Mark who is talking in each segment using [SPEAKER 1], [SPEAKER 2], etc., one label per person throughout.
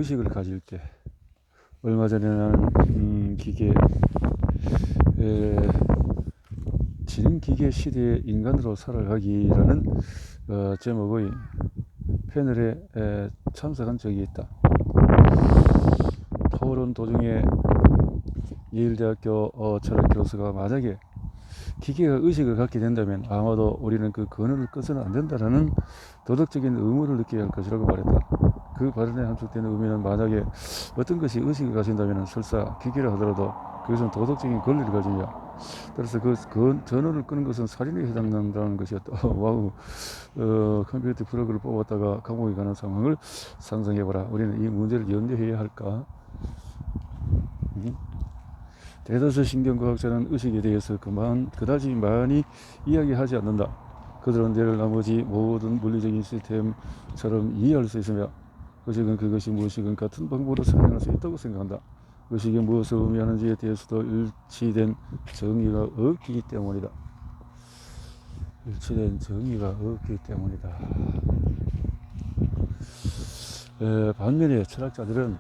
[SPEAKER 1] 의식을 가질 때, 얼마 전에 나는 기계 지능기계 시대의 인간으로 살아가기라는 제목의 패널에 참석한 적이 있다. 토론 도중에 예일대학교 철학 교수가 만약에 기계가 의식을 갖게 된다면 아마도 우리는 그 근원을 꺼서는 안 된다라는 도덕적인 의무를 느껴야 할 것이라고 말했다. 그 발언에 함축되는 의미는 만약에 어떤 것이 의식을 가진다면 설사 기계라 하더라도 그것은 도덕적인 권리를 가지며, 따라서 그 전원을 끄는 것은 살인에 해당된다는 것이었다. 와우. 컴퓨터 프로그램을 뽑았다가 감옥에 가는 상황을 상상해보라. 우리는 이 문제를 연대해야 할까? 대다수 신경과학자는 의식에 대해서 그다지 많이 이야기하지 않는다. 그들은 뇌를 나머지 모든 물리적인 시스템처럼 이해할 수 있으며 의식은 그것이 무엇이건 같은 방법으로 설명할 수 있다고 생각한다. 의식이 무엇을 의미하는지에 대해서도 일치된 정의가 없기 때문이다. 일치된 정의가 없기 때문이다. 반면에 철학자들은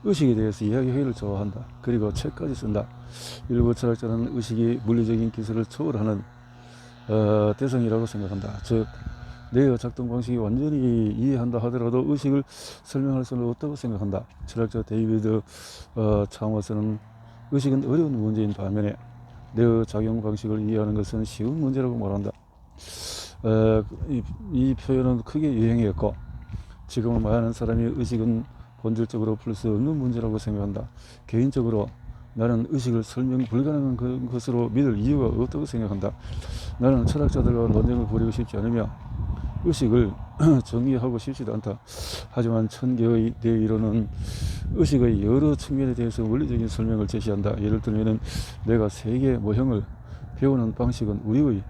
[SPEAKER 1] 의식에 대해서 이야기하기를 좋아한다. 그리고 책까지 쓴다. 일부 철학자는 의식이 물리적인 기술을 초월하는 대상이라고 생각한다. 즉 뇌의 작동 방식이 완전히 이해한다 하더라도 의식을 설명할 수는 없다고 생각한다. 철학자 데이비드 차머스는 의식은 어려운 문제인 반면에 뇌의 작용 방식을 이해하는 것은 쉬운 문제라고 말한다. 이 표현은 크게 유행했고 지금은 많은 사람이 의식은 본질적으로 풀 수 없는 문제라고 생각한다. 개인적으로 나는 의식을 설명 불가능한 것으로 믿을 이유가 없다고 생각한다. 나는 철학자들과 논쟁을 벌이고 싶지 않으며 의식을 정의하고 싶지도 않다. 하지만 천개의 뇌 이론은 의식의 여러 측면에 대해서 원리적인 설명을 제시한다. 예를 들면 내가 세계 모형을 배우는 방식은 우리의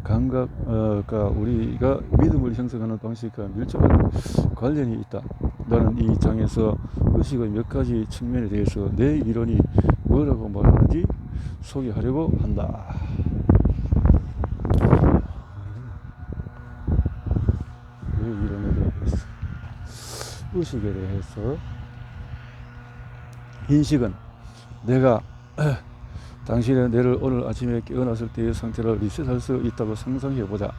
[SPEAKER 1] 감각과 우리가 믿음을 형성하는 방식과 밀접한 관련이 있다. 나는 이 장에서 의식의 몇 가지 측면에 대해서 내 이론이 뭐라고 말하는지 소개하려고 한다. 내 이론에 대해서, 의식에 대해서. 인식은 내가 당신의 뇌를 오늘 아침에 깨어났을 때의 상태를 리셋할 수 있다고 상상해보자.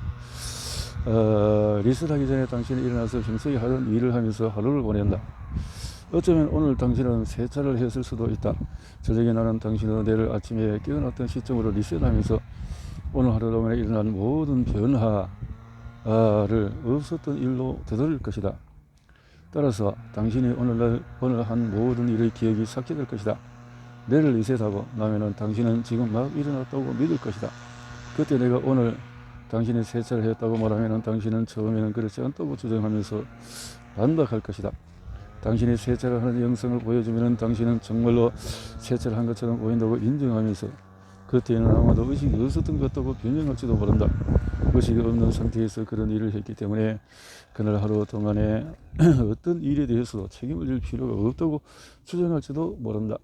[SPEAKER 1] 리셋하기 전에 당신이 일어나서 평소에 하던 일을 하면서 하루를 보낸다. 어쩌면 오늘 당신은 세차를 했을 수도 있다. 저녁에 나는 당신의 뇌를 아침에 깨어났던 시점으로 리셋하면서 오늘 하루 동안에 일어난 모든 변화를 없었던 일로 되돌릴 것이다. 따라서 당신이 오늘 한 모든 일의 기억이 삭제될 것이다. 뇌를 리셋하고 나면은 당신은 지금 막 일어났다고 믿을 것이다. 그때 내가 오늘 당신이 세차를 했다고 말하면은 당신은 처음에는 그렇지 않다고 주장하면서 반박할 것이다. 당신이 세차를 하는 영상을 보여주면은 당신은 정말로 세차를 한 것처럼 보인다고 인정하면서 그때는 아마도 의식이 없었던 것 같다고 변명할지도 모른다. 의식이 없는 상태에서 그런 일을 했기 때문에 그날 하루 동안에 어떤 일에 대해서도 책임을 질 필요가 없다고 주장할지도 모른다.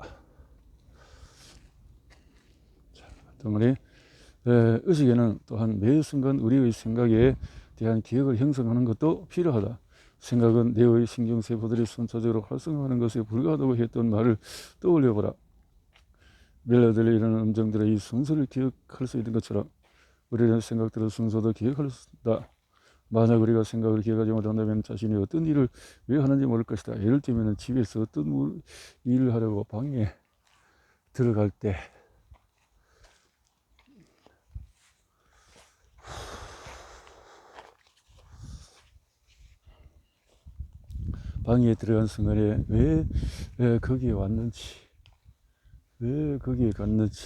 [SPEAKER 1] 동안에 의식에는 또한 매 순간 우리의 생각에 대한 기억을 형성하는 것도 필요하다. 생각은 뇌의 신경세포들이 순차적으로 활성화하는 것에 불과하다고 했던 말을 떠올려보라. 멜로디를 이루는 음정들의 이 순서를 기억할 수 있는 것처럼 우리는 생각들의 순서도 기억할 수 있다. 만약 우리가 생각을 기억하지 못한다면 자신이 어떤 일을 왜 하는지 모를 것이다. 예를 들면 집에서 어떤 일을 하려고 방에 들어갈 때 방에 들어간 순간에 왜 거기에 왔는지, 왜 거기에 갔는지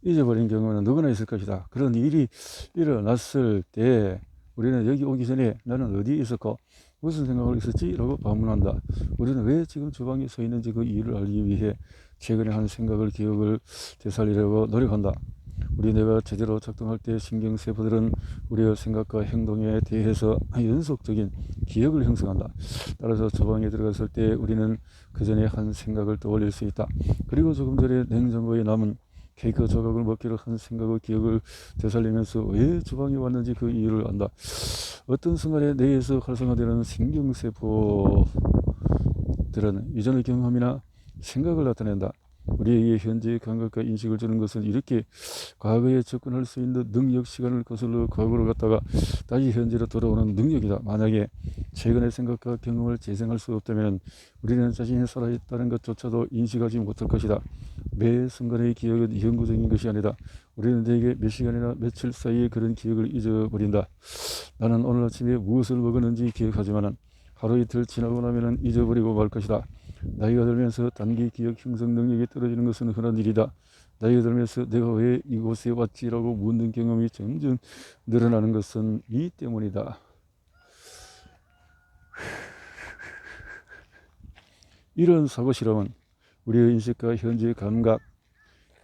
[SPEAKER 1] 잊어버린 경우는 누구나 있을 것이다. 그런 일이 일어났을 때 우리는 여기 오기 전에 나는 어디에 있었고 무슨 생각을 했었지? 라고 반문한다. 우리는 왜 지금 주방에 서 있는지 그 이유를 알기 위해 최근에 한 생각을, 기억을 되살리려고 노력한다. 우리 뇌가 제대로 작동할 때 신경세포들은 우리의 생각과 행동에 대해서 연속적인 기억을 형성한다. 따라서 주방에 들어갔을 때 우리는 그 전에 한 생각을 떠올릴 수 있다. 그리고 조금 전에 냉장고에 남은 케이크 조각을 먹기로 한 생각과 기억을 되살리면서 왜 주방에 왔는지 그 이유를 안다. 어떤 순간에 뇌에서 활성화되는 신경세포들은 이전의 경험이나 생각을 나타낸다. 우리에게 현재의 감각과 인식을 주는 것은 이렇게 과거에 접근할 수 있는 능력, 시간을 거슬러 과거로 갔다가 다시 현재로 돌아오는 능력이다. 만약에 최근의 생각과 경험을 재생할 수 없다면 우리는 자신이 살아있다는 것조차도 인식하지 못할 것이다. 매 순간의 기억은 영구적인 것이 아니다. 우리는 대개 몇 시간이나 며칠 사이에 그런 기억을 잊어버린다. 나는 오늘 아침에 무엇을 먹었는지 기억하지만 하루 이틀 지나고 나면 잊어버리고 말 것이다. 나이가 들면서 단기 기억 형성 능력이 떨어지는 것은 흔한 일이다. 나이가 들면서 내가 왜 이곳에 왔지라고 묻는 경험이 점점 늘어나는 것은 이 때문이다. 이런 사고 실험은 우리의 인식과 현재의 감각,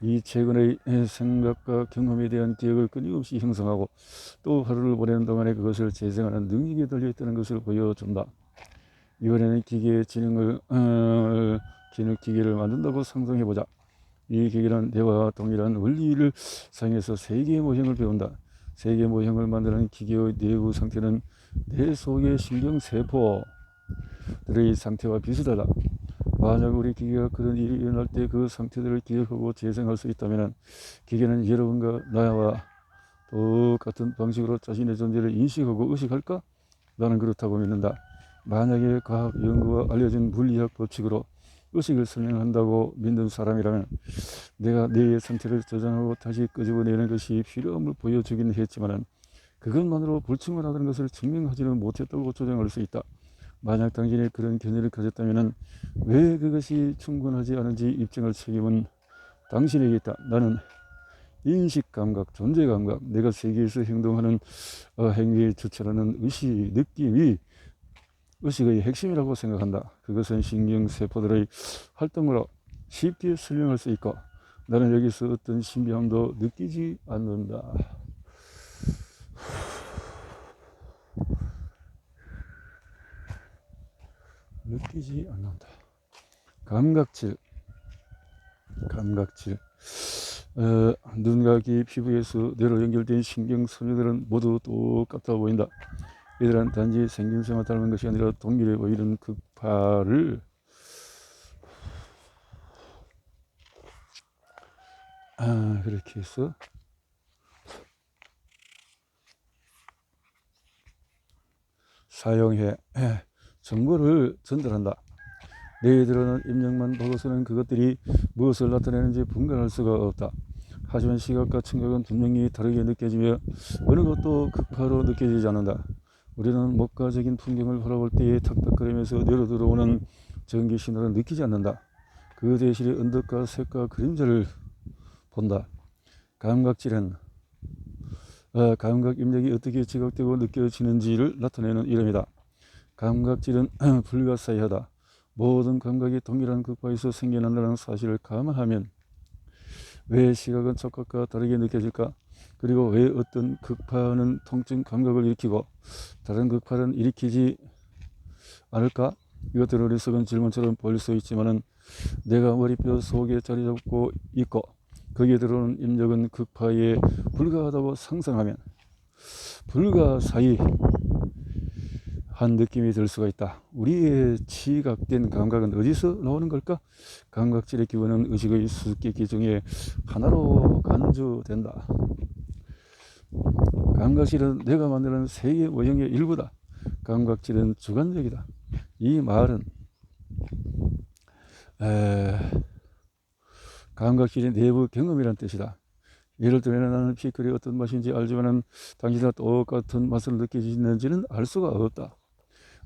[SPEAKER 1] 이 최근의 생각과 경험에 대한 기억을 끊임없이 형성하고 또 하루를 보내는 동안에 그것을 재생하는 능력이 달려있다는 것을 보여준다. 이번에는 기계의 기계를 만든다고 상상해보자. 이 기계는 뇌와 동일한 원리를 사용해서 세 개의 모형을 배운다. 세 개의 모형을 만드는 기계의 내부 상태는 뇌 속의 신경세포들의 상태와 비슷하다. 만약 우리 기계가 그런 일이 일어날 때 그 상태들을 기억하고 재생할 수 있다면 기계는 여러분과 나와 똑같은 방식으로 자신의 존재를 인식하고 의식할까? 나는 그렇다고 믿는다. 만약에 과학 연구와 알려진 물리학 법칙으로 의식을 설명한다고 믿는 사람이라면 내가 뇌의 상태를 저장하고 다시 끄집어내는 것이 필요함을 보여주긴 했지만 그것만으로 불충분하다는 것을 증명하지는 못했다고 주장할 수 있다. 만약 당신이 그런 견해를 가졌다면 왜 그것이 충분하지 않은지 입증할 책임은 당신에게 있다. 나는 인식 감각, 존재 감각, 내가 세계에서 행동하는 행위의 주체라는 의식, 느낌이 의식의 핵심이라고 생각한다. 그것은 신경세포들의 활동으로 쉽게 설명할 수 있고 나는 여기서 어떤 신비함도 느끼지 않는다. 느끼지 않는다. 감각질. 눈과 귀, 피부에서 뇌로 연결된 신경섬유들은 모두 똑같아 보인다. 이들은 단지 생김새만 닮은 것이 아니라 동일해 보이는 극파를 그렇게 해서 사용해 정보를 전달한다. 뇌에 들어오는 입력만 보고서는 그것들이 무엇을 나타내는지 분간할 수가 없다. 하지만 시각과 청각은 분명히 다르게 느껴지며 어느 것도 극파로 느껴지지 않는다. 우리는 목가적인 풍경을 바라볼 때에 탁탁거리면서 뇌로 들어오는 전기 신호를 느끼지 않는다. 그 대신에 언덕과 색과 그림자를 본다. 감각질은 감각 입력이 어떻게 지각되고 느껴지는지를 나타내는 이름이다. 감각질은 불가사의하다. 모든 감각이 동일한 극파에서 생겨난다는 사실을 감안하면 왜 시각은 촉각과 다르게 느껴질까? 그리고 왜 어떤 극파는 통증 감각을 일으키고 다른 극파는 일으키지 않을까? 이것들은 어리석은 질문처럼 보일 수 있지만 내가 머리뼈 속에 자리 잡고 있고 거기에 들어오는 입력은 극파에 불과하다고 상상하면 불가사의한 느낌이 들 수가 있다. 우리의 지각된 감각은 어디서 나오는 걸까? 감각질의 기본은 의식의 수수께끼 중에 하나로 간주된다. 감각질은 내가 만드는 세계 모형의 일부다. 감각질은 주관적이다. 이 말은 감각질의 내부 경험이란 뜻이다. 예를 들면 나는 피클이 어떤 맛인지 알지만 당신과 똑같은 맛을 느끼시는지는 알 수가 없다.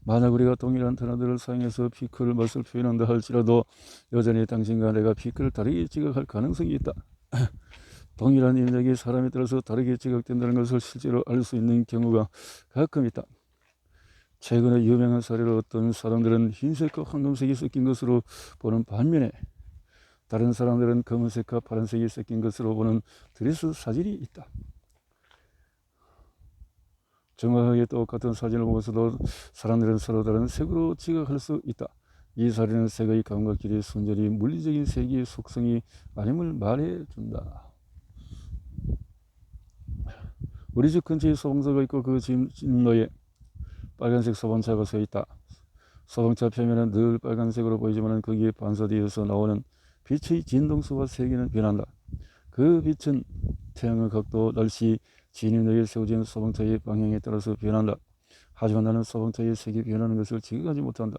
[SPEAKER 1] 만약 우리가 동일한 단어들을 사용해서 피클 맛을 표현한다 할지라도 여전히 당신과 내가 피클을 다르게 지각할 가능성이 있다. 동일한 입력이 사람에 따라서 다르게 지각된다는 것을 실제로 알 수 있는 경우가 가끔 있다. 최근에 유명한 사례로 어떤 사람들은 흰색과 황금색이 섞인 것으로 보는 반면에 다른 사람들은 검은색과 파란색이 섞인 것으로 보는 드레스 사진이 있다. 정확하게 똑같은 사진을 보고서도 사람들은 서로 다른 색으로 지각할 수 있다. 이 사례는 색의 감각질이 순전히 물리적인 세계의 속성이 아님을 말해준다. 우리 집 근처에 소방서가 있고 그 진로에 빨간색 소방차가 서 있다. 소방차 표면은 늘 빨간색으로 보이지만 거기에 반사되어서 나오는 빛의 진동수와 세기는 변한다. 그 빛은 태양의 각도, 날씨, 진입로에 세워진 소방차의 방향에 따라서 변한다. 하지만 나는 소방차의 색이 변하는 것을 지각하지 못한다.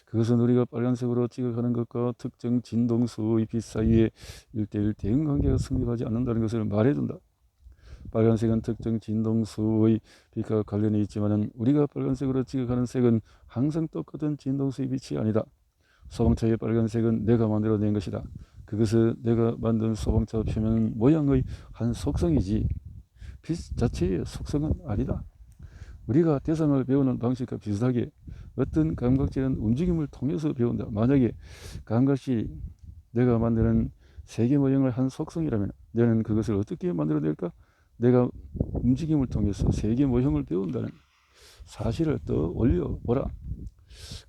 [SPEAKER 1] 그것은 우리가 빨간색으로 지각하는 것과 특정 진동수의 빛 사이에 1:1 대응관계가 성립하지 않는다는 것을 말해준다. 빨간색은 특정 진동수의 빛과 관련이 있지만 우리가 빨간색으로 지각하는 색은 항상 똑같은 진동수의 빛이 아니다. 소방차의 빨간색은 내가 만들어낸 것이다. 그것은 내가 만든 소방차 표면 모양의 한 속성이지 빛 자체의 속성은 아니다. 우리가 대상을 배우는 방식과 비슷하게 어떤 감각질은 움직임을 통해서 배운다. 만약에 감각질이 내가 만드는 세계 모형의 한 속성이라면 너는 그것을 어떻게 만들어낼까? 내가 움직임을 통해서 세계 모형을 배운다는 사실을 떠올려보라.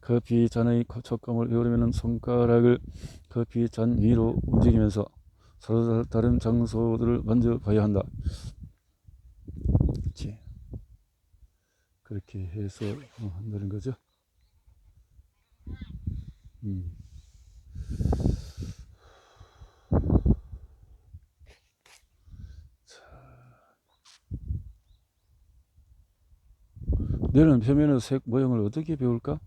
[SPEAKER 1] 커피 잔의 촉감을 배우려면 손가락을 커피 잔 위로 움직이면서 서로 다른 장소들을 만져봐야 한다. 그렇지. 그렇게 해서 한다는 거죠. 너는 표면의 색 모형을 어떻게 배울까?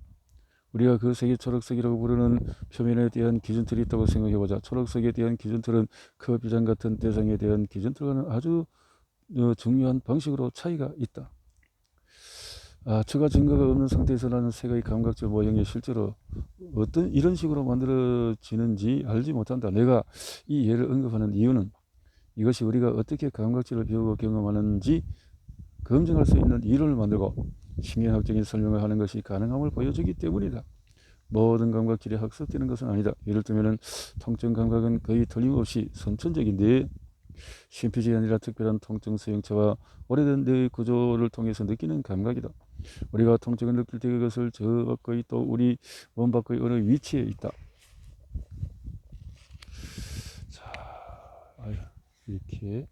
[SPEAKER 1] 우리가 그 색이 초록색이라고 부르는 표면에 대한 기준틀이 있다고 생각해보자. 초록색에 대한 기준틀은 커피잔 같은 대상에 대한 기준틀과는 아주 중요한 방식으로 차이가 있다. 추가 증거가 없는 상태에서 나는 색의 감각적 모형이 실제로 어떤 이런 식으로 만들어지는지 알지 못한다. 내가 이 예를 언급하는 이유는 이것이 우리가 어떻게 감각질을 배우고 경험하는지 검증할 수 있는 이론을 만들고 신경학적인 설명을 하는 것이 가능함을 보여주기 때문이다. 모든 감각질이 학습되는 것은 아니다. 예를 들면 통증 감각은 거의 틀림없이 선천적인데 심피지 아니라 특별한 통증 수용체와 오래된 뇌의 구조를 통해서 느끼는 감각이다. 우리가 통증을 느낄 때 그것을 저 밖의 또 우리 몸 밖의 어느 위치에 있다. 자, 이렇게